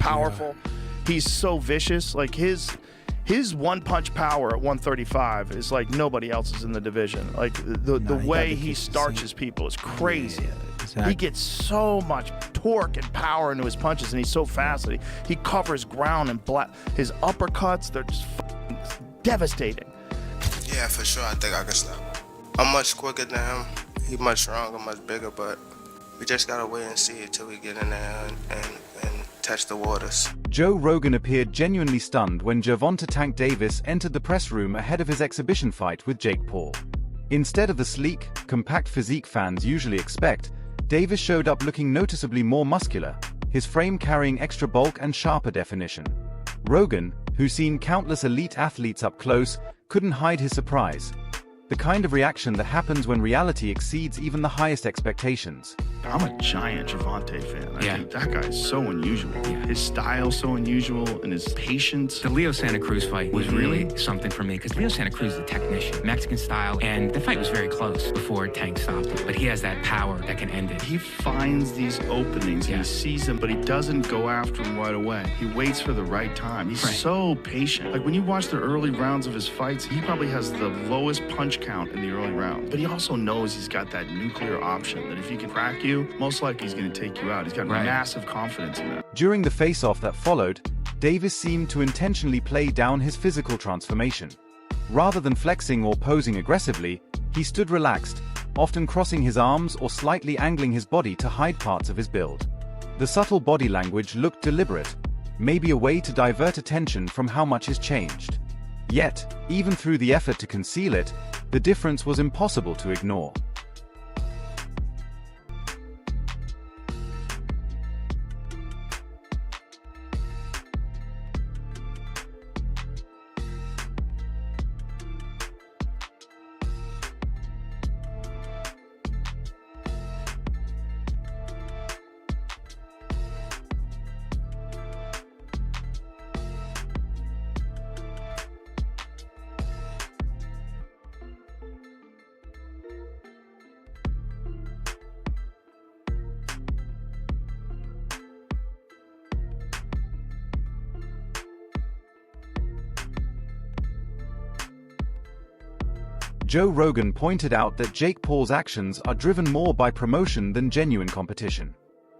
powerful. Yeah. He's so vicious. Like his one-punch power at 135 is like nobody else's in the division. Like the way he starches people is crazy. Yeah, exactly. He gets so much torque and power into his punches, and he's so fast that he covers ground and his uppercuts, they're just devastating. Yeah, for sure. I think I can stop him. I'm much quicker than him. He's much stronger, much bigger, but we just gotta wait and see until we get in there and touch the waters. Joe Rogan appeared genuinely stunned when Gervonta Davis entered the press room ahead of his exhibition fight with Jake Paul. Instead of the sleek, compact physique fans usually expect, Davis showed up looking noticeably more muscular, his frame carrying extra bulk and sharper definition. Rogan, who's seen countless elite athletes up close, couldn't hide his surprise. The kind of reaction that happens when reality exceeds even the highest expectations. I'm a giant Gervonta fan. I think that guy is so unusual. Yeah. His style so unusual, and his patience. The Leo Santa Cruz fight was really something for me, because Leo Santa Cruz is a technician, Mexican style, and the fight was very close before Tank stopped him. But he has that power that can end it. He finds these openings, he sees them, but he doesn't go after them right away. He waits for the right time. He's so patient. Like when you watch the early rounds of his fights, he probably has the lowest punch count in the early round. But he also knows he's got that nuclear option, that if he can crack you, most likely he's going to take you out. He's got massive confidence in that. During the face-off that followed, Davis seemed to intentionally play down his physical transformation. Rather than flexing or posing aggressively, he stood relaxed, often crossing his arms or slightly angling his body to hide parts of his build. The subtle body language looked deliberate, maybe a way to divert attention from how much has changed. Yet, even through the effort to conceal it, the difference was impossible to ignore. Joe Rogan pointed out that Jake Paul's actions are driven more by promotion than genuine competition.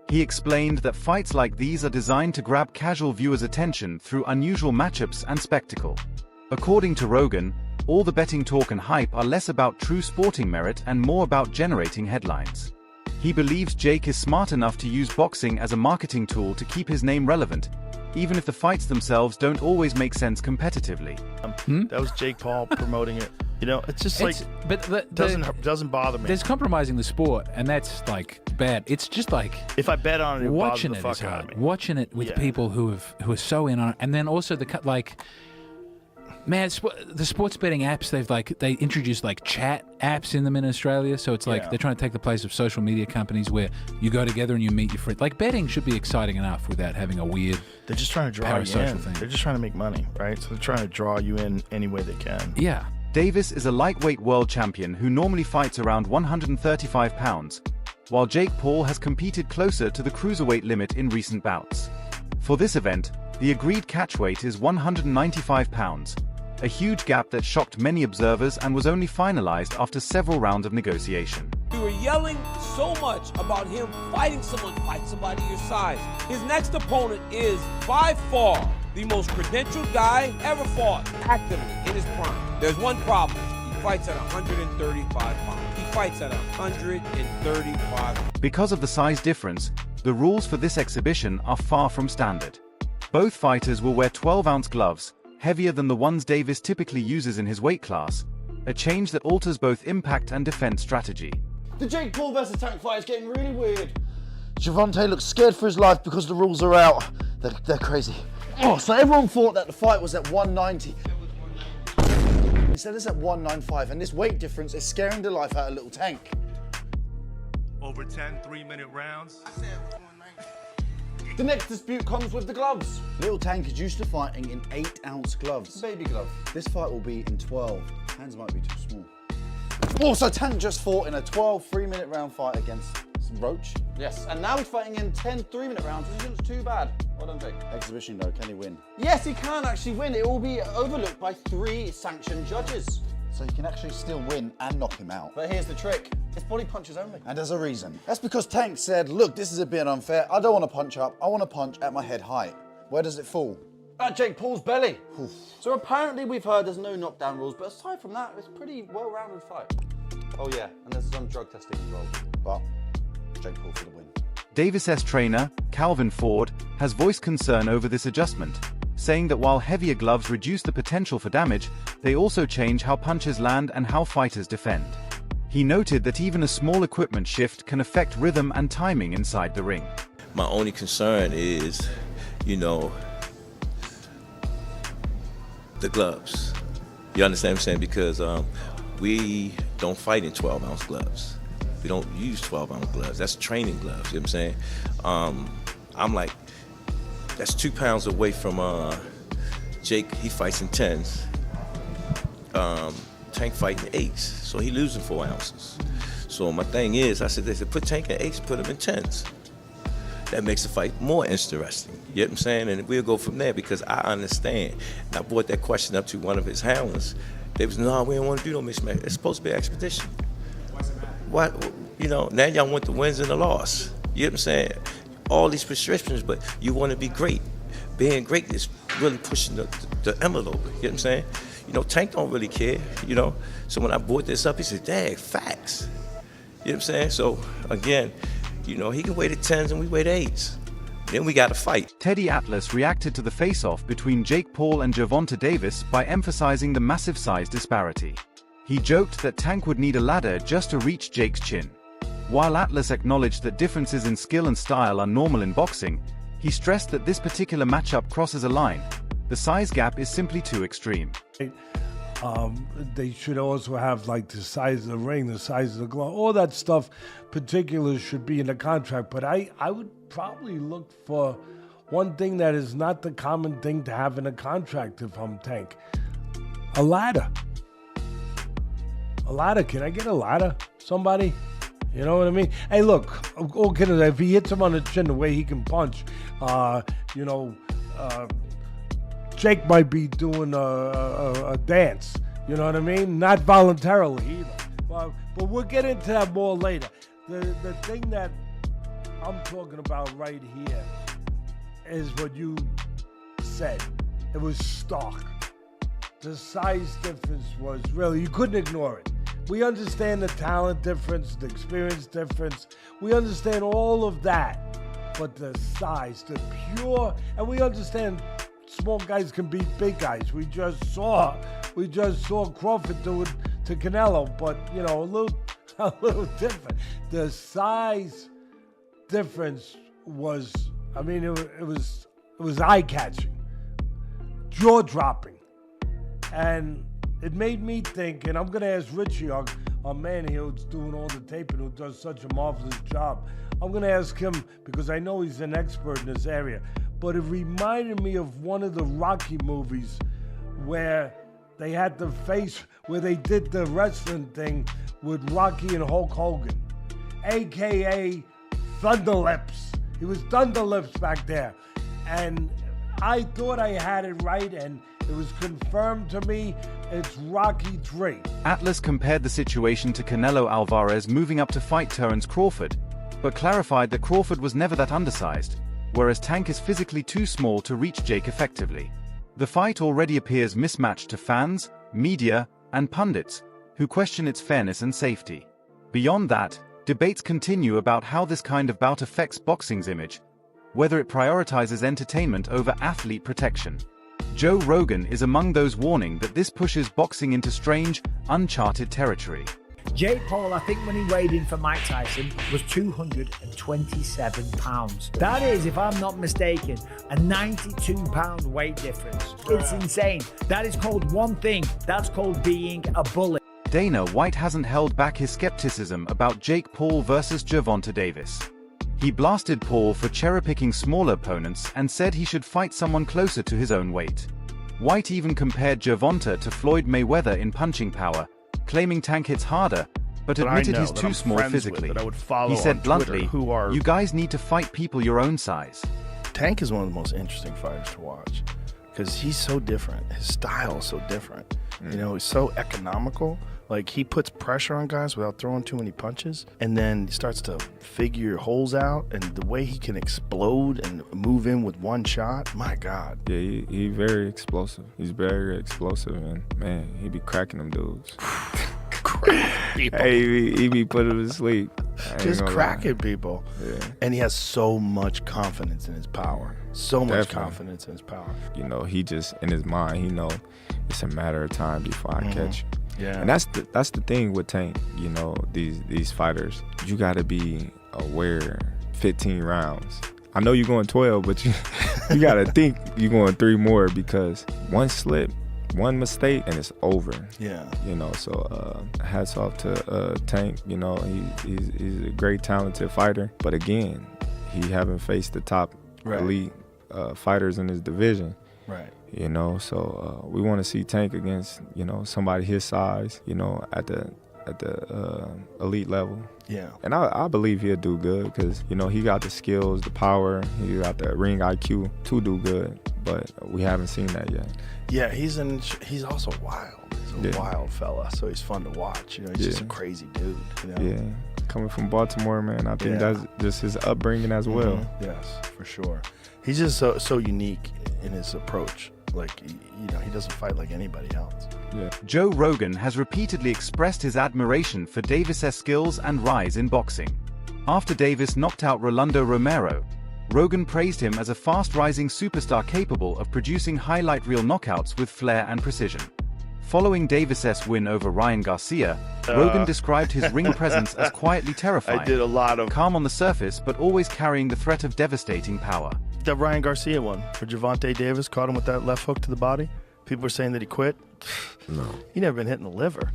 He explained that fights like these are designed to grab casual viewers' attention through unusual matchups and spectacle. According to Rogan, all the betting talk and hype are less about true sporting merit and more about generating headlines. He believes Jake is smart enough to use boxing as a marketing tool to keep his name relevant, even if the fights themselves don't always make sense competitively. That was Jake Paul promoting it. You know, it's just doesn't bother me. There's compromising the sport, and that's like bad. It's just like if I bet on it, it watching bothers the it is fuck out hard. of me. Watching it with people who are so in on it, and then also the sports betting apps, they introduced like chat apps in them in Australia, so it's like they're trying to take the place of social media companies where you go together and you meet your friends. Like betting should be exciting enough without having a weird. They're just trying to draw you in. They're just trying to make money, right? So they're trying to draw you in any way they can. Yeah. Davis is a lightweight world champion who normally fights around 135 pounds, while Jake Paul has competed closer to the cruiserweight limit in recent bouts. For this event, the agreed catchweight is 195 pounds, a huge gap that shocked many observers and was only finalized after several rounds of negotiation. We were yelling so much about him fighting somebody your size. His next opponent is, by far, the most credentialed guy ever fought actively in his prime. There's one problem. He fights at 135 pounds. He fights at 135. Because of the size difference, the rules for this exhibition are far from standard. Both fighters will wear 12-ounce gloves, heavier than the ones Davis typically uses in his weight class, a change that alters both impact and defense strategy. The Jake Paul versus Tank fight is getting really weird. Gervonta looks scared for his life because the rules are out. They're crazy. Oh, so everyone thought that the fight was at 190. Instead it's at 195, and this weight difference is scaring the life out of little Tank. Over 10 3-minute rounds. I said 190. The next dispute comes with the gloves. Little Tank is used to fighting in 8-ounce gloves. Baby glove. This fight will be in 12. Hands might be too small. Oh, so Tank just fought in a 12 3-minute round fight against Roach. Yes, and now he's fighting in 10 3-minute rounds, which isn't too bad. I don't think. Exhibition though, can he win? Yes, he can actually win. It will be overlooked by 3 sanctioned judges. So he can actually still win and knock him out. But here's the trick. It's body punches only. And there's a reason. That's because Tank said, look, this is a bit unfair. I don't want to punch up. I want to punch at my head height. Where does it fall? At Jake Paul's belly. Oof. So apparently we've heard there's no knockdown rules, but aside from that, it's a pretty well-rounded fight. Oh yeah, and there's some drug testing involved. But Jake Paul for the win. Davis's trainer, Calvin Ford, has voiced concern over this adjustment, saying that while heavier gloves reduce the potential for damage, they also change how punches land and how fighters defend. He noted that even a small equipment shift can affect rhythm and timing inside the ring. My only concern is, you know, the gloves. You understand what I'm saying? Because we don't fight in 12-ounce gloves. We don't use 12-ounce gloves. That's training gloves, you know what I'm saying? I'm like, that's 2 pounds away from Jake. He fights in 10s. Tank fighting 8s, so he losing 4 ounces. So my thing is, I said, they said, put Tank in 8s, put him in 10s. That makes the fight more interesting. You know what I'm saying? And we'll go from there because I understand. And I brought that question up to one of his handlers. They was, no, we don't want to do no mixed match. It's supposed to be an expedition. What, you know, now y'all want the wins and the loss. You know what I'm saying? All these prescriptions, but you want to be great. Being great is really pushing the envelope. You know what I'm saying? You know, Tank don't really care, you know? So when I brought this up, he said, dang, facts. You know what I'm saying? So, again, you know, he can wait at 10s and we wait at 8s. Then we got to fight. Teddy Atlas reacted to the face-off between Jake Paul and Gervonta Davis by emphasizing the massive size disparity. He joked that Tank would need a ladder just to reach Jake's chin. While Atlas acknowledged that differences in skill and style are normal in boxing, he stressed that this particular matchup crosses a line. The size gap is simply too extreme. They should also have like the size of the ring, the size of the glove, all that stuff. Particulars should be in the contract. But I would probably look for one thing that is not the common thing to have in a contract if I'm Tank. A ladder. A ladder. Can I get a ladder? Somebody? You know what I mean? Hey, look, if he hits him on the chin the way he can punch, Jake might be doing a dance, you know what I mean? Not voluntarily either. But we'll get into that more later. The thing that I'm talking about right here is what you said. It was stark. The size difference was really, you couldn't ignore it. We understand the talent difference, the experience difference. We understand all of that. But the size, the pure, and we understand small guys can beat big guys. We just saw Crawford do it to Canelo, but you know, a little different. The size difference was, I mean, it was eye-catching, jaw-dropping, and it made me think. And I'm gonna ask Richie, our man here who's doing all the taping, who does such a marvelous job. I'm gonna ask him because I know he's an expert in this area. But it reminded me of one of the Rocky movies where they had the face, where they did the wrestling thing with Rocky and Hulk Hogan, AKA Thunderlips. He was Thunderlips back there. And I thought I had it right, and it was confirmed to me. It's Rocky 3. Atlas compared the situation to Canelo Alvarez moving up to fight Terence Crawford, but clarified that Crawford was never that undersized, whereas Tank is physically too small to reach Jake effectively. The fight already appears mismatched to fans, media, and pundits, who question its fairness and safety. Beyond that, debates continue about how this kind of bout affects boxing's image, whether it prioritizes entertainment over athlete protection. Joe Rogan is among those warning that this pushes boxing into strange, uncharted territory. Jake Paul, I think when he weighed in for Mike Tyson, was 227 pounds. That is, if I'm not mistaken, a 92-pound weight difference. It's insane. That is called one thing. That's called being a bully. Dana White hasn't held back his skepticism about Jake Paul versus Gervonta Davis. He blasted Paul for cherry-picking smaller opponents and said he should fight someone closer to his own weight. White even compared Gervonta to Floyd Mayweather in punching power, claiming Tank hits harder, but that I admitted know, he's that too I'm small friends with, physically. that I would follow He said on Twitter, bluntly, who are "You guys need to fight people your own size." Tank is one of the most interesting fighters to watch because he's so different. His style is so different. You know, he's so economical. Like, he puts pressure on guys without throwing too many punches, and then he starts to figure holes out, and the way he can explode and move in with one shot, my God. Yeah, he very explosive. He's very explosive, and man, he be cracking them dudes. Hey, he be putting them to sleep. Just cracking people. Yeah. And he has so much confidence in his power. So much confidence in his power. You know, he just, in his mind, he know it's a matter of time before I catch you. Yeah. And that's the thing with Tank, you know, these fighters. You gotta be aware 15 rounds. I know you're going 12, but you gotta think you're going 3 more, because one slip, one mistake, and it's over. Yeah. You know, so hats off to Tank. You know, he's a great, talented fighter. But again, he haven't faced the top elite fighters in his division. Right. You know, so we want to see Tank against, you know, somebody his size, you know, at the elite level. Yeah. And I believe he'll do good, because, you know, he got the skills, the power, he got the ring IQ to do good, but we haven't seen that yet. Yeah, he's also wild. He's a wild fella, so he's fun to watch. You know, he's just a crazy dude. You know? Yeah. Coming from Baltimore, man, I think that's just his upbringing as well. Yes, for sure. He's just so unique in his approach. Like, you know, he doesn't fight like anybody else. Yeah. Joe Rogan has repeatedly expressed his admiration for Davis' skills and rise in boxing. After Davis knocked out Rolando Romero, Rogan praised him as a fast-rising superstar capable of producing highlight reel knockouts with flair and precision. Following Davis' win over Ryan Garcia, Rogan described his ring presence as quietly terrifying. I did a lot of calm on the surface, but always carrying the threat of devastating power. That Ryan Garcia one, where Gervonta Davis caught him with that left hook to the body. People were saying that he quit. No. He never been hitting the liver.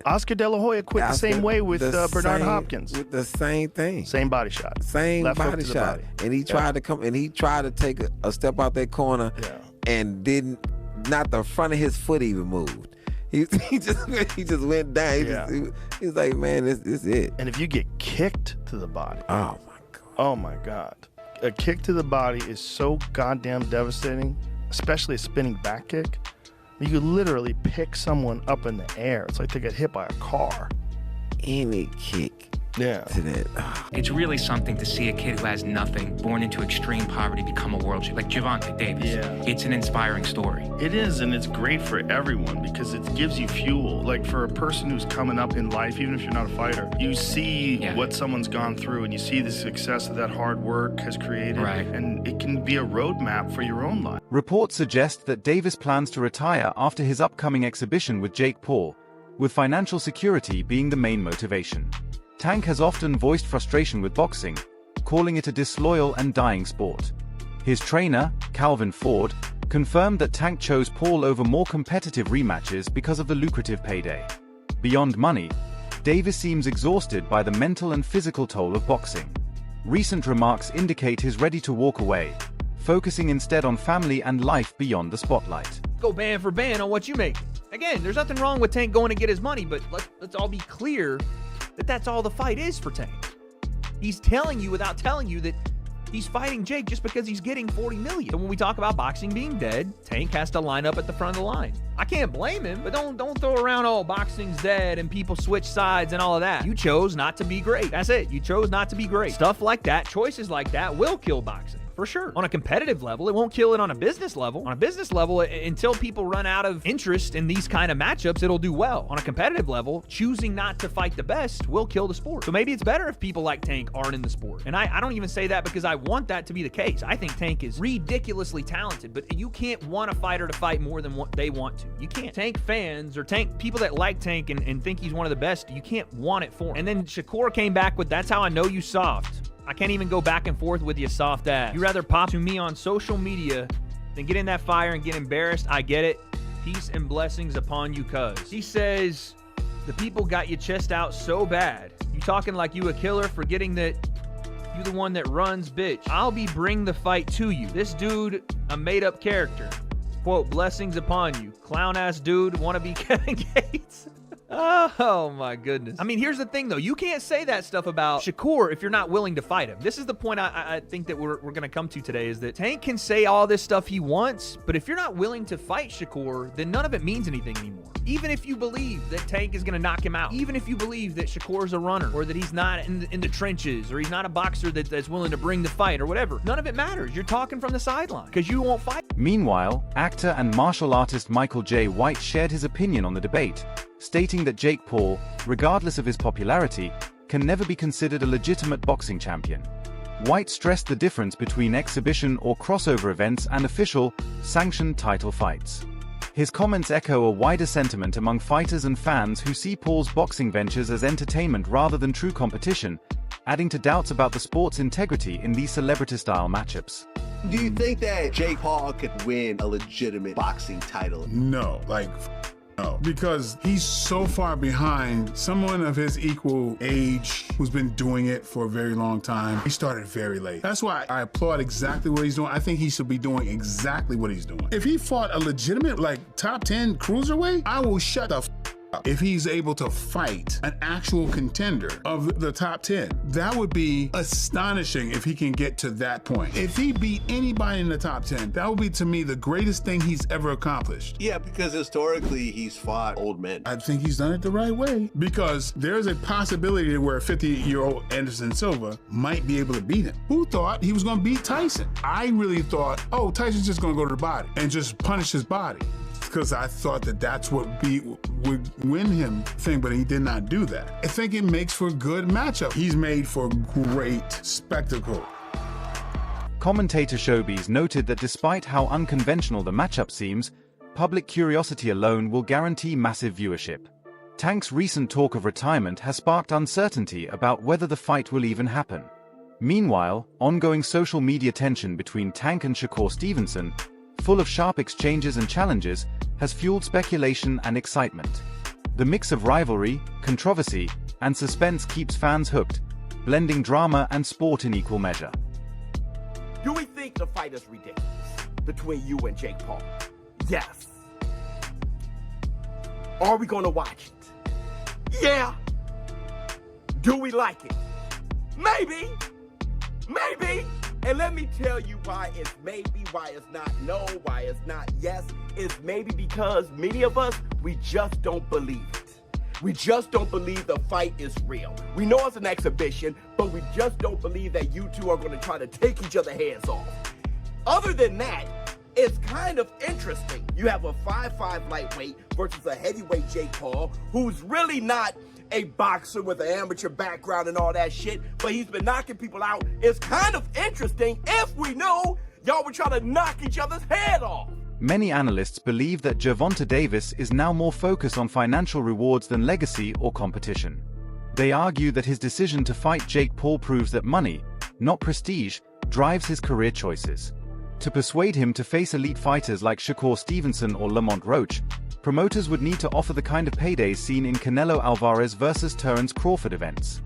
Oscar De La Hoya quit the same way with Bernard Hopkins. With the same thing. Same body shot. Same left body hook to shot. the body. And he tried to come, and he tried to take a step out that corner, and not the front of his foot even moved. He just went down. He's like, man, this is it. And if you get kicked to the body. Oh my God. Oh my God. A kick to the body is so goddamn devastating, especially a spinning back kick. You could literally pick someone up in the air. It's like they get hit by a car. Any kick. Yeah. To that. It's really something to see a kid who has nothing, born into extreme poverty, become a world champion, like Gervonta Davis. Yeah. It's an inspiring story. It is, and it's great for everyone because it gives you fuel. Like, for a person who's coming up in life, even if you're not a fighter, you see what someone's gone through, and you see the success that hard work has created. Right. And it can be a roadmap for your own life. Reports suggest that Davis plans to retire after his upcoming exhibition with Jake Paul, with financial security being the main motivation. Tank has often voiced frustration with boxing, calling it a disloyal and dying sport. His trainer, Calvin Ford, confirmed that Tank chose Paul over more competitive rematches because of the lucrative payday. Beyond money, Davis seems exhausted by the mental and physical toll of boxing. Recent remarks indicate he's ready to walk away, focusing instead on family and life beyond the spotlight. Go band for band on what you make. Again, there's nothing wrong with Tank going to get his money, but let's all be clear that that's all the fight is for Tank. He's telling you without telling you that he's fighting Jake just because he's getting $40 million. So when we talk about boxing being dead, Tank has to line up at the front of the line. I can't blame him, but don't throw around, oh, boxing's dead and people switch sides and all of that. You chose not to be great. That's it. You chose not to be great. Stuff like that, choices like that will kill boxing. For sure. On a competitive level, it won't kill it on a business level. On a business level, until people run out of interest in these kind of matchups, it'll do well. On a competitive level, choosing not to fight the best will kill the sport. So maybe it's better if people like Tank aren't in the sport. And I don't even say that because I want that to be the case. I think Tank is ridiculously talented, but you can't want a fighter to fight more than what they want to. You can't. Tank fans or Tank people that like Tank and think he's one of the best, you can't want it for him. And then Shakur came back with, that's how I know you soft. I can't even go back and forth with you soft ass. You rather pop to me on social media than get in that fire and get embarrassed. I get it. Peace and blessings upon you, cuz. He says, the people got your chest out so bad. You talking like you a killer, forgetting that you the one that runs, bitch. I'll be bring the fight to you. This dude, a made-up character. Quote, blessings upon you. Clown-ass dude, wanna be Kevin Gates. Oh my goodness. I mean, here's the thing though. You can't say that stuff about Shakur if you're not willing to fight him. This is the point I think that we're going to come to today, is that Tank can say all this stuff he wants, but if you're not willing to fight Shakur, then none of it means anything anymore. Even if you believe that Tank is going to knock him out, even if you believe that Shakur's a runner, or that he's not in the trenches, or he's not a boxer that's willing to bring the fight, or whatever, none of it matters. You're talking from the sideline because you won't fight. Meanwhile, actor and martial artist Michael J. White shared his opinion on the debate, stating that Jake Paul, regardless of his popularity, can never be considered a legitimate boxing champion. White stressed the difference between exhibition or crossover events and official, sanctioned title fights. His comments echo a wider sentiment among fighters and fans who see Paul's boxing ventures as entertainment rather than true competition, adding to doubts about the sport's integrity in these celebrity-style matchups. Do you think that Jake Paul could win a legitimate boxing title? No, no, because he's so far behind someone of his equal age who's been doing it for a very long time. He started very late. That's why I applaud exactly what he's doing. I think he should be doing exactly what he's doing. If he fought a legitimate, top 10 cruiserweight, I will shut the f up. If he's able to fight an actual contender of the top 10, that would be astonishing if he can get to that point. If he beat anybody in the top 10, that would be, to me, the greatest thing he's ever accomplished. Yeah, because historically he's fought old men. I think he's done it the right way, because there's a possibility where 50-year-old Anderson Silva might be able to beat him. Who thought he was going to beat Tyson? I really thought, oh, Tyson's just going to go to the body and just punish his body, because I thought that that's what would win him thing, but he did not do that. I think it makes for a good matchup. He's made for great spectacle. Commentator Showbiz noted that despite how unconventional the matchup seems, public curiosity alone will guarantee massive viewership. Tank's recent talk of retirement has sparked uncertainty about whether the fight will even happen. Meanwhile, ongoing social media tension between Tank and Shakur Stevenson, full of sharp exchanges and challenges, has fueled speculation and excitement. The mix of rivalry, controversy, and suspense keeps fans hooked, blending drama and sport in equal measure. Do we think the fight is ridiculous between you and Jake Paul? Yes. Are we gonna watch it? Yeah. Do we like it? Maybe. Maybe. And let me tell you why it's maybe, why it's not no, why it's not yes. It's maybe because many of us, we just don't believe it. We just don't believe the fight is real. We know it's an exhibition, but we just don't believe that you two are going to try to take each other's heads off. Other than that, it's kind of interesting. You have a 5'5" lightweight versus a heavyweight Jake Paul, who's really not a boxer with an amateur background and all that shit, but he's been knocking people out. It's kind of interesting if we know y'all were trying to knock each other's head off. Many analysts believe that Gervonta Davis is now more focused on financial rewards than legacy or competition. They argue that his decision to fight Jake Paul proves that money, not prestige, drives his career choices. To persuade him to face elite fighters like Shakur Stevenson or Lamont Roach, promoters would need to offer the kind of paydays seen in Canelo Alvarez versus Terence Crawford events.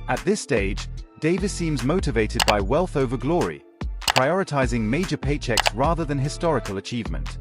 At this stage, Davis seems motivated by wealth over glory, prioritizing major paychecks rather than historical achievement.